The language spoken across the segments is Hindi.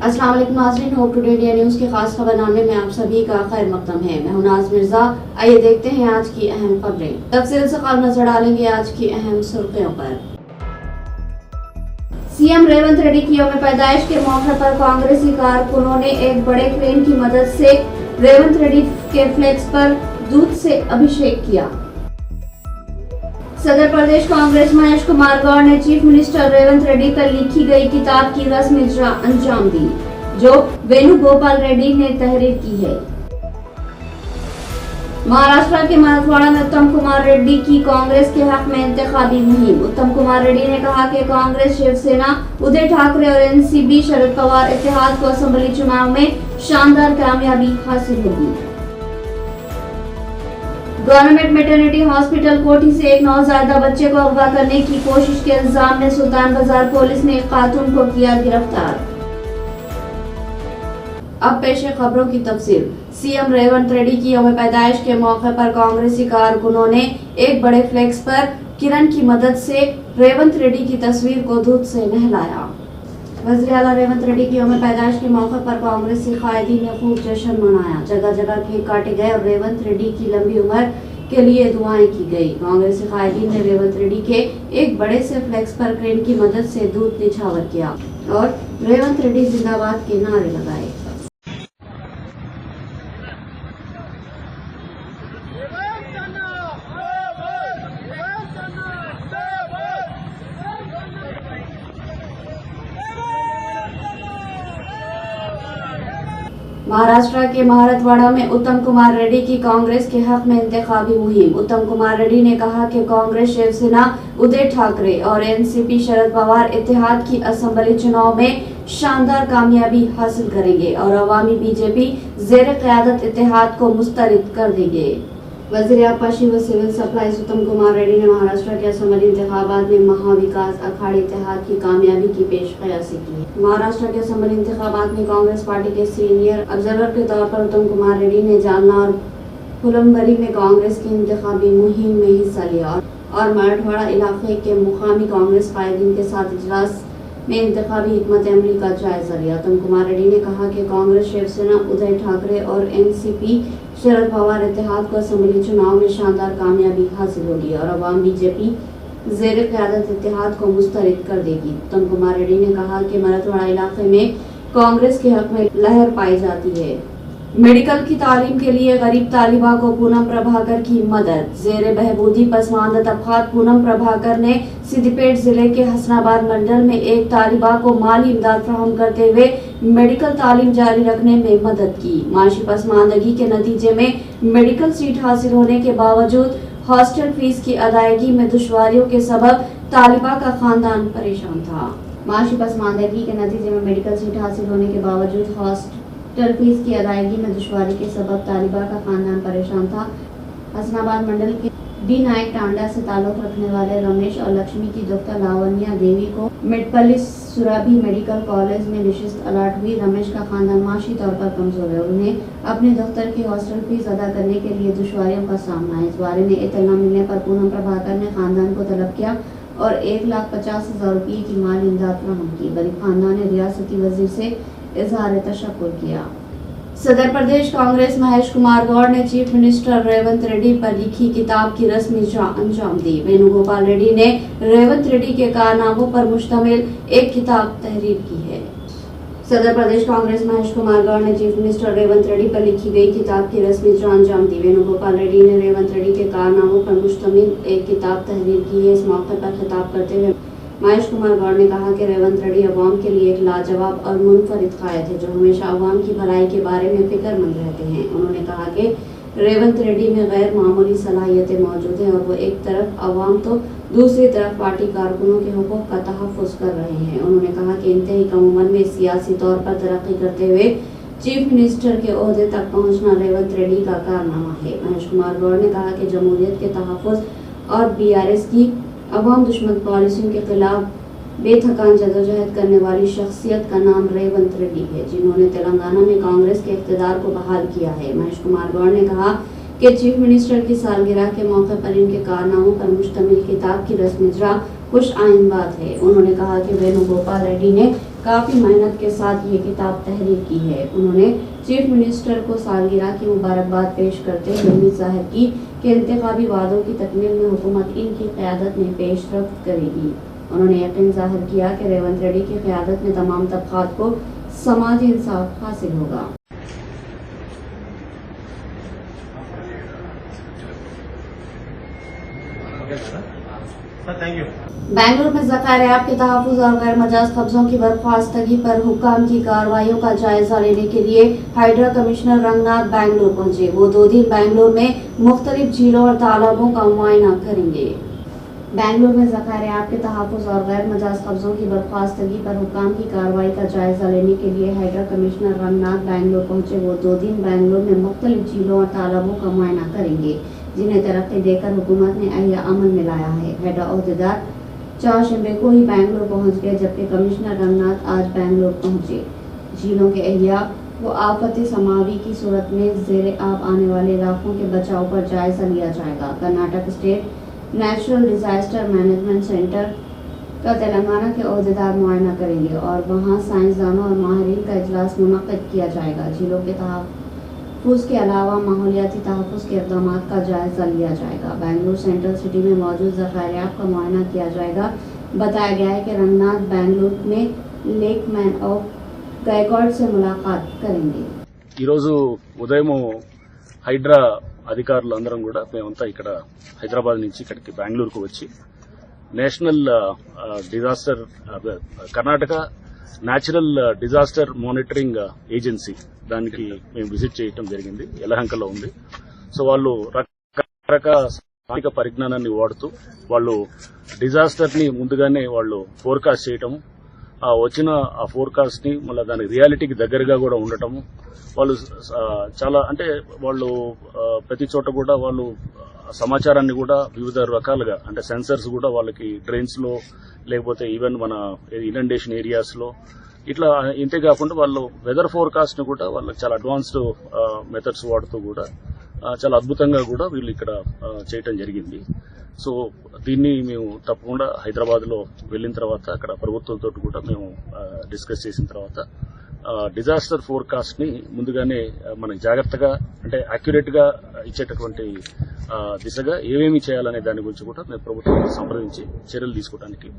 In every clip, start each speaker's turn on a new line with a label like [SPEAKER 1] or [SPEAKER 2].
[SPEAKER 1] अस्सलाम वालेकुम नाज़रीन, होप टुडे इंडिया न्यूज़ के खास खबरनामे में आप सभी का खैर मकदम है। मैं हूं नाज मिर्जा। आइए देखते हैं आज की अहम खबरें। तफसील से खबर नजर डालेंगे आज की अहम सुर्खियों पर। सीएम रेवंत रेड्डी की यौम पैदाइश के मौके पर कांग्रेसी कारकुनों ने एक बड़े क्रेन की मदद से रेवंत रेड्डी के फ्लेक्स पर दूध से अभिषेक किया। सदर प्रदेश कांग्रेस महेश कुमार गौड़ ने चीफ मिनिस्टर रेवंत रेड्डी पर लिखी गई किताब की रस्मी इजरा अंजाम दी, जो वेणुगोपाल रेड्डी ने तहरीर की है। महाराष्ट्र के मराठवाड़ा में उत्तम कुमार रेड्डी की कांग्रेस के हक में इंतखाबी मुहिम। उत्तम कुमार रेड्डी ने कहा कि कांग्रेस, शिवसेना, उद्धव ठाकरे और एनसीपी शरद पवार इत्तेहाद को असेंबली चुनाव में शानदार कामयाबी हासिल होगी। गवर्नमेंट मैटरनिटी हॉस्पिटल कोठी से एक नवजायदा बच्चे को अगवा करने की कोशिश के इल्जाम में सुल्तान बाजार पुलिस ने एक खातून को किया गिरफ्तार। अब पेश है खबरों की तफसील। सीएम रेवंत रेड्डी की यौम पैदाइश के मौके पर कांग्रेसी कारकुनों ने एक बड़े फ्लेक्स पर किरण की मदद से रेवंत रेड्डी की तस्वीर को दूध से नहलाया। वज़ीर आला रेवंत रेड्डी की यौम पैदाइश के मौके पर कांग्रेसी कायदीन ने खूब जश्न मनाया। जगह जगह केक काटे गए और रेवंत रेड्डी की लंबी उम्र के लिए दुआएं की गई। कांग्रेसी कायदीन ने रेवंत रेड्डी के एक बड़े से फ्लेक्स पर क्रेन की मदद से दूध निछावर किया और रेवंत रेड्डी जिंदाबाद के नारे लगाए। महाराष्ट्र के मराठवाड़ा में उत्तम कुमार रेड्डी की कांग्रेस के हक में इंतखाबी मुहिम। उत्तम कुमार रेड्डी ने कहा कि कांग्रेस, शिवसेना, उद्धव ठाकरे और एनसीपी शरद पवार इत्तेहाद की असेंबली चुनाव में शानदार कामयाबी हासिल करेंगे और अवामी बीजेपी ज़ेर क़यादत इत्तेहाद को मुस्तरद कर देंगे। वज़ीर आबकारी व सिविल सप्लाईज उत्तम कुमार रेड्डी ने महाराष्ट्र के असेंबली इंतखाबात में महाविकास अखाड़े इत्तेहाद की कामयाबी की पेशकशी की। महाराष्ट्र के असेंबली इंतखाबात में कांग्रेस पार्टी के सीनियर ऑब्जर्वर के तौर पर उत्तम कुमार रेड्डी ने जालना और फुलंबरी में कांग्रेस की इंतखाबी मुहिम में हिस्सा लिया और मराठवाड़ा इलाके के मुकामी कांग्रेस कायदीन के साथ इजलास में इंतखाबी हिकमत अमली का जायजा लिया। उत्तम कुमार रेड्डी ने कहा कि कांग्रेस, शिवसेना, उद्धव ठाकरे और एनसीपी शरद पवार इत्तेहाद को असेंबली चुनाव में शानदार कामयाबी हासिल होगी और अवाम बीजेपी ज़ेर क़यादत इत्तेहाद को मुस्तरद कर देगी। उत्तम कुमार रेड्डी ने कहा कि मराठवाड़ा इलाके में कांग्रेस के हक में लहर पाई जाती है। मेडिकल की तालीम के लिए गरीब तालिबा को पूनम प्रभाकर की मदद। ज़ेर बहबूदी पसमानदा तबकात पूनम प्रभाकर ने सिद्दीपेट जिले के हसनाबाद मंडल में एक तालिबा को माली इमदाद फराहम करते हुए मेडिकल तालीम जारी रखने में मदद की। माशी पसमानदगी के नतीजे में मेडिकल सीट हासिल होने के बावजूद हॉस्टल फीस की अदायगी में दुश्वारियों के सबब तालिबा का खानदान परेशान था। माशी पसमानदगी के नतीजे में मेडिकल सीट हासिल होने के बावजूद हॉस्टल फीस की अदायगी में दुश्वारी के सबब तालिबा का खानदान परेशान था। हसनाबाद मंडल के डी नायक टांडा से ताल्लुक रखने वाले रमेश और लक्ष्मी की दुख्ता लावण्या देवी को मेडपल्ली सुराभी मेडिकल कॉलेज में निशिस्त अलाट हुई। रमेश का खानदान माशी तौर पर कमजोर है। उन्हें अपने दफ्तर की हॉस्टल फीस अदा करने के लिए दुश्वारियों का सामना है। इस बारे में इत्तला मिलने पर पूनम प्रभाकर ने खानदान को तलब किया और 1,50,000 रुपये की माली इमदाद फराहम की। गरीब खानदान ने रियासती वजीर से इजहार तशक्कुर किया। सदर प्रदेश कांग्रेस महेश कुमार गौड़ ने चीफ मिनिस्टर रेवंत रेड्डी पर लिखी किताब की रस्मी इजरा अंजाम दी। वेणुगोपाल रेड्डी ने रेवंत रेड्डी के कारनामों पर मुश्तमिल एक किताब तहरीर की है। सदर प्रदेश कांग्रेस महेश कुमार गौड़ ने चीफ मिनिस्टर रेवंत रेड्डी पर लिखी गई किताब की रस्मी इजरा अंजाम दी। वेणुगोपाल रेड्डी ने रेवंत रेड्डी के कारनामों पर मुश्तमिल एक किताब तहरीर की है। इस मौके पर खिताब करते हुए महेश कुमार गौड़ ने कहा कि रेवंत रेड्डी अवाम के लिए एक लाजवाब और मुनफरिद कायद है, जो हमेशा अवाम की भलाई के बारे में फिक्रमंद रहते हैं। उन्होंने कहा कि रेवंत रेड्डी में गैर मामूली सलाहियतें मौजूद हैं और वो एक तरफ अवाम तो दूसरी तरफ पार्टी कारकुनों के हुकूक का तहफ़्फ़ुज़ कर रहे हैं। उन्होंने कहा कि इंतहाई कम उम्र में सियासी तौर पर तरक्की करते हुए चीफ मिनिस्टर के ओहदे तक पहुँचना रेवंत रेड्डी का कारनामा है। महेश कुमार गौड़ ने कहा कि जमहूरियत के तहफ़्फ़ुज़ और BRS की अवाम दुश्मन पॉलिसियों के खिलाफ बेथकान जदोजहद करने वाली शख्सियत का नाम रेवंत रेड्डी है, जिन्होंने तेलंगाना में कांग्रेस के इख्तिदार को बहाल किया है। महेश कुमार गौड़ ने कहा कि चीफ मिनिस्टर की सालगिरह के मौके पर इनके कारनामों पर मुश्तमिल किताब की रस्म इजरा खुश आइंद बात है। उन्होंने कहा कि वेणुगोपाल रेड्डी ने काफ़ी मेहनत के साथ ये किताब तहरीर की है। उन्होंने चीफ मिनिस्टर को सालगिरह की मुबारकबाद पेश करते हुए उम्मीद जाहिर की कि इंतखाबी वादों की तकमील में हुकूमत इनकी क़यादत में पेशरफ्त करेगी। उन्होंने यकीन जाहिर किया कि रेवंत रेड्डी की क़यादत में तमाम तबक़ात को समाजी इंसाफ हासिल होगा। बेंगलुरु में ज़कारियात के तहफ़्फ़ुज़ और गैर मजाज कब्ज़ों की बर्खास्तगी पर हुक्काम की कार्रवाइयों का जायजा लेने के लिए हाइड्रा कमिश्नर रंगनाथ बेंगलुरु पहुंचे। वो 2 दिन बेंगलुरु में मुख्तलिफ झीलों और तालाबों का मुआयना करेंगे। बेंगलुरु में ज़कारियात के तहफ़्फ़ुज़ और गैर मजाज कब्ज़ों की बर्खास्तगी पर हुक्काम की कार्रवाई का जायजा लेने के लिए हाइड्रा कमिश्नर रंगनाथ बेंगलुरु पहुंचे। वो 2 दिन बेंगलुरु में मुख्तलिफ झीलों और तालाबों का मुआयना करेंगे, जिन्हें तरक्की देकर हुकूमत ने अहिया अमल में लाया है। हाइड्रा ओहदेदार 4 शंबे को ही बेंगलुरु पहुंच गए, जबकि कमिश्नर रंगनाथ आज बेंगलुरु पहुंचे। झीलों के अहिया व आफत समावी की सूरत में ज़ेरे आब आने वाले इलाकों के बचाव पर जायजा लिया जाएगा। Karnataka state natural disaster management centre का तेलंगाना के ओहदेदार मुआयना करेंगे और वहां साइंसदानों और माहिरीन का इजलास मुनक्किद किया जाएगा। झीलों के तहफ़्फ़ुज़ के अलावा माहौलियाती तहफ़्फ़ुज़ के इक़दाम का जायजा लिया जाएगा। बेंगलुरु सेंट्रल सिटी में मौजूद ज़खारियात का मुआयना किया जाएगा। बताया गया है कि रंगनाथ बेंगलुरु में लेकमैन ऑफ गायकवाड से मुलाकात करेंगे।
[SPEAKER 2] ఉదయం హైడ్రా అధికారులు అందరం కూడా మేమంతా ఇక్కడ హైదరాబాద్ నుంచి ఇక్కడికి బెంగళూరుకు వచ్చి national disaster Karnataka natural disaster monitoring agency దానికి మేము విజిట్ చేయడం జరిగింది. యలహంకలో ఉంది. సో వాళ్ళు రకరకాల సాంకేతిక పరిజ్ఞానాన్ని వాడుతూ వాళ్ళు డిజాస్టర్ ని ముందుగానే వాళ్ళు ఫోర్కాస్ట్ చేయటము, వచ్చిన ఆ ఫోర్కాస్ట్ ని మళ్ళీ దాని రియాలిటీకి దగ్గరగా కూడా ఉండటము, వాళ్ళు చాలా అంటే వాళ్ళు ప్రతి చోట కూడా వాళ్ళు సమాచారాన్ని కూడా వివిధ రకాలుగా అంటే సెన్సర్స్ కూడా వాళ్ళకి డ్రైన్స్ లో లేకపోతే ఈవెన్ మన ఇనండేషన్ ఏరియాస్ లో ఇట్లా ఇంతే కాకుండా వాళ్ళు వెదర్ ఫోర్కాస్ట్ ని కూడా వాళ్ళు చాలా అడ్వాన్స్డ్ మెథడ్స్ వాడుతూ కూడా చాలా అద్భుతంగా కూడా వీళ్ళు ఇక్కడ చేయటం జరిగింది. సో దీన్ని మేము తప్పకుండా హైదరాబాద్ లో వెళ్లిన తర్వాత అక్కడ ప్రభుత్వంతో కూడా మేము డిస్కస్ చేసిన తర్వాత డిజాస్టర్ ఫోర్కాస్ట్ ని ముందుగానే మనకి జాగ్రత్తగా అంటే అక్యురేట్ గా ఇచ్చేటటువంటి దిశగా ఏమేమి చేయాలనే దాని గురించి కూడా మేము ప్రభుత్వాన్ని సంప్రదించి చర్యలు తీసుకోవడానికి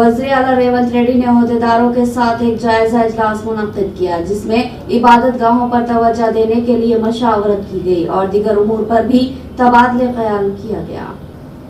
[SPEAKER 1] वज़ीर आला रेवंत रेड्डी ने ओहदेदारों के साथ एक जायजा इजलास मुनक्किद किया, जिसमें इबादत गाहों पर तवज्जो देने के लिए मशावरत की गई और दीगर उमूर पर भी तबादले ख्याल किया गया।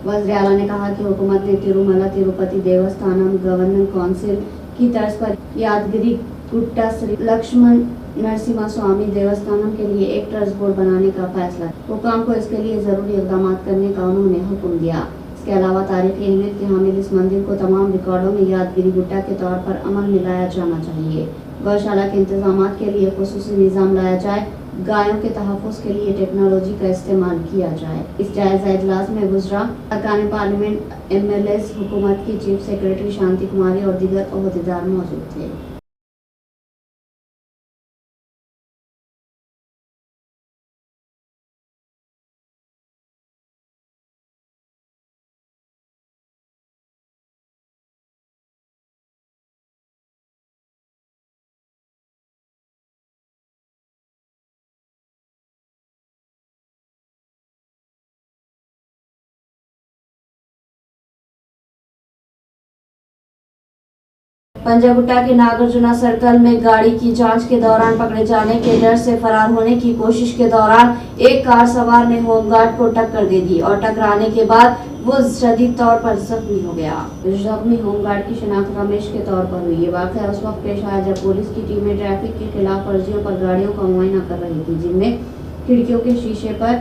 [SPEAKER 1] वज़ीर आला ने कहा कि हुकूमत ने तिरुमला तिरुपति देवस्थानम गवर्निंग काउंसिल की तर्ज पर यादगिरी गुट्टा श्री लक्ष्मण नरसिम्हा स्वामी देवस्थानम के लिए एक ट्रस्ट बोर्ड बनाने का फैसला। हुकाम को इसके लिए जरूरी इक़दाम करने का उन्होंने हुक्म दिया। इसके अलावा तारीखी अहमियत के हामिल इस मंदिर को तमाम रिकॉर्डों में यादगिरी गुट्टा के तौर पर अमल में लाया जाना चाहिए। गौशाला के इंतजाम के लिए खुसूसी निज़ाम लाया जाए। गायों के तहफ़्फ़ुज़ के लिए टेक्नोलॉजी का इस्तेमाल किया जाए। इस जायजा इजलास में गुजरा अरकान पार्लियामेंट, MLAs, हुकूमत की चीफ सेक्रेटरी शांति कुमारी और दीगर ओहदेदार मौजूद थे। पंजागुट्टा के नागार्जुना सर्कल में गाड़ी की जांच के दौरान पकड़े जाने के डर से फरार होने की कोशिश के दौरान एक कार सवार ने होमगार्ड को टक्कर दे दी और टकराने के बाद वो शदीद तौर पर जख्मी हो गया। जख्मी होमगार्ड की शिनाख्त रमेश के तौर पर हुई। ये वाक़या उस वक्त पेश आया जब पुलिस की टीमें ट्रैफिक की खिलाफ वर्जियों पर गाड़ियों का मुआयना कर रही थी, जिनमें खिड़कियों के शीशे पर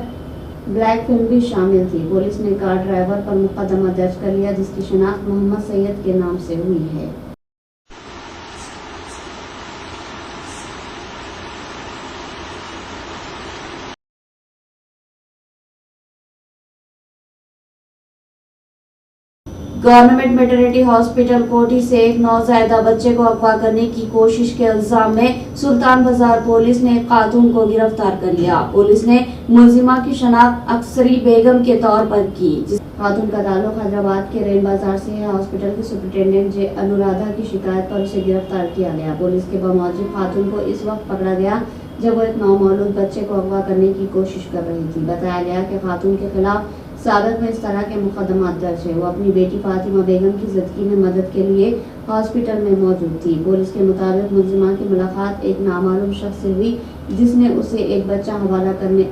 [SPEAKER 1] ब्लैक फिल्म भी शामिल थी। पुलिस ने कार ड्राइवर पर मुकदमा दर्ज कर लिया, जिसकी शिनाख्त मोहम्मद सैयद के नाम से हुई है। गवर्नमेंट मैटरनिटी हॉस्पिटल कोठी से एक नौज़ायदा बच्चे को अगवा करने की कोशिश के इल्जाम में सुल्तान बाजार पुलिस ने एक खातून को गिरफ्तार कर लिया। पुलिस ने मुलजिमा की शनाख्त अक्सरी बेगम के तौर पर की, जिस खातून का ताल्लुक हैदराबाद के रेल बाजार से है। हॉस्पिटल के सुपरिटेंडेंट जे अनुराधा की शिकायत पर उसे गिरफ्तार किया गया। पुलिस के बमौजूद खातून को इस वक्त पकड़ा गया जब वो एक नौमौलूद बच्चे को अगवा करने की कोशिश कर रही थी। बताया गया कि खातून के खिलाफ साबिक में इस तरह के मुकदमा दर्ज है। वो अपनी बेटी फातिमा बेगम की जिंदगी में मदद के लिए हॉस्पिटल में मौजूद थी। पुलिस के मुताबिक मुलजिमा की मुलाकात एक नामालूम शख्स से हुई, जिसने उसे एक बच्चा हवाला करने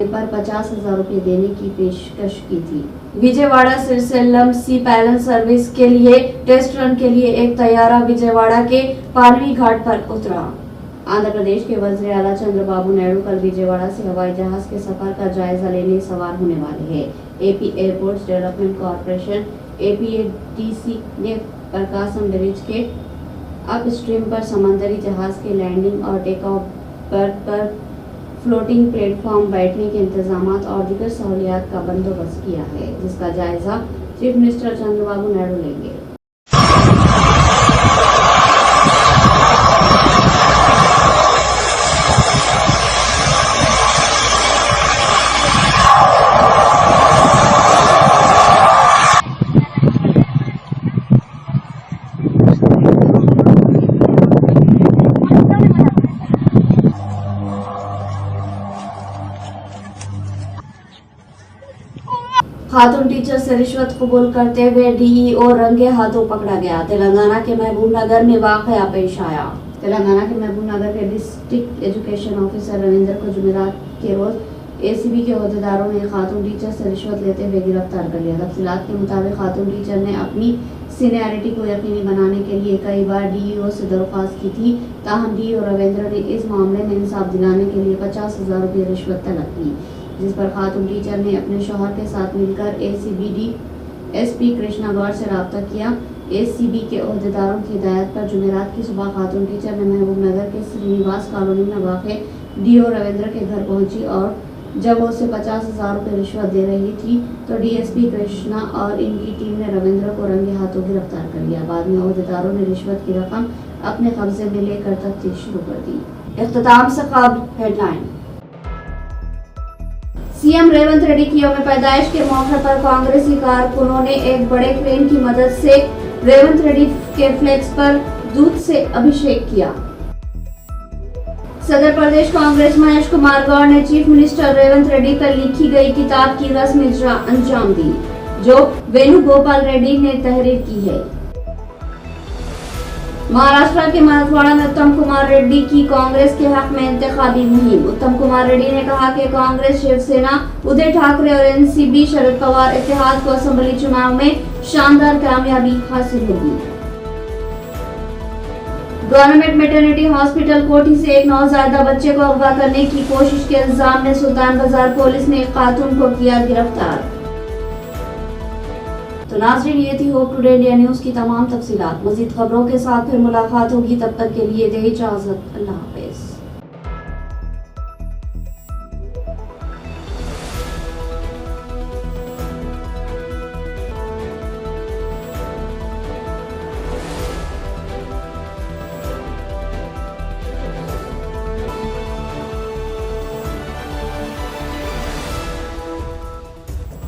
[SPEAKER 1] पर 50,000 रुपए देने की पेशकश की थी। विजयवाड़ा सिरसेल्लम सी पैदल सर्विस के लिए टेस्ट रन के लिए एक तैयारा विजयवाड़ा के पालवी घाट पर उतरा। आंध्र प्रदेश के वज़ीर आला चंद्रबाबू नायडू कल विजयवाड़ा से हवाई जहाज के सफर का जायजा लेने सवार होने वाले हैं। AP airports development corporation APADC ने प्रकाशम ब्रिज के अपस्ट्रीम पर समंदरी जहाज के लैंडिंग और टेक ऑफ बर्थ पर फ्लोटिंग प्लेटफॉर्म बैठने के इंतजाम और दीगर सहूलियात का बंदोबस्त किया है, जिसका जायजा चीफ मिनिस्टर चंद्रबाबू नायडू लेंगे। खातून टीचर से रिश्वत कबूल करते हुए DEO रंगे हाथों पकड़ा गया। तेलंगाना के महबूब नगर में वाकया पेश आया। तेलंगाना के महबूब नगर के डिस्ट्रिक्ट एजुकेशन ऑफिसर रविंद्र को जुमेरात के रोज ACB के अहदेदारों ने खातून टीचर से रिश्वत लेते हुए गिरफ्तार कर लिया। तफसीलात के मुताबिक खातून टीचर ने अपनी सीनियरिटी को यकीनी बनाने के लिए कई बार DEO से दरख्वास्त की थी, ताहम DEO रविंद्र ने इस मामले में इंसाफ दिलाने के लिए 50,000 रुपये रिश्वत तलब की, जिस पर खातून टीचर ने अपने शौहर के साथ मिलकर ACBD SP कृष्णा गौड़ से रब्ता किया। ACB के अहदेदारों की हिदायत पर जुमेरात की सुबह खातून टीचर ने महबूब नगर के श्रीनिवास कॉलोनी में वाक़े DEO रविंद्र के घर पहुंची और जब वो उसे 50,000 रुपये रिश्वत दे रही थी तो DSP कृष्णा और इनकी टीम ने रविंद्र को रंगे हाथों गिरफ्तार कर लिया। बाद में अहदेदारों ने रिश्वत की रकम अपने कब्जे में लेकर तफ्तीश शुरू कर दी। इख्तिताम से कबल हेडलाइन। सीएम रेवंत रेड्डी की यौम पैदाइश के मौके पर कांग्रेसी कारकुनों ने एक बड़े क्रेन की मदद से रेवंत रेड्डी के फ्लेक्स पर दूध से अभिषेक किया। सदर प्रदेश कांग्रेस महेश कुमार गौड़ ने चीफ मिनिस्टर रेवंत रेड्डी पर लिखी गई किताब की रस्म इजरा अंजाम दी, जो वेणुगोपाल रेड्डी ने तहरीर की है। महाराष्ट्र के मराठवाड़ा में उत्तम कुमार रेड्डी की कांग्रेस के हक में इंतखाबी मुहिम। उत्तम कुमार रेड्डी ने कहा कि कांग्रेस, शिवसेना, उद्धव ठाकरे और NCP शरद पवार इत्तेहाद को असेंबली चुनाव में शानदार कामयाबी हासिल होगी। गवर्नमेंट मैटरनिटी हॉस्पिटल कोठी से एक नौज़ायदा बच्चे को अगवा करने की कोशिश के इल्जाम में सुल्तान बाजार पुलिस ने एक खातून को किया गिरफ्तार। तो नाज़रीन, ये थी होप टुडे इंडिया न्यूज की तमाम तफसीलात। मजीद खबरों के साथ फिर मुलाकात होगी, तब तक के लिए दे इजाजत। अल्लाह हाफ़िज़।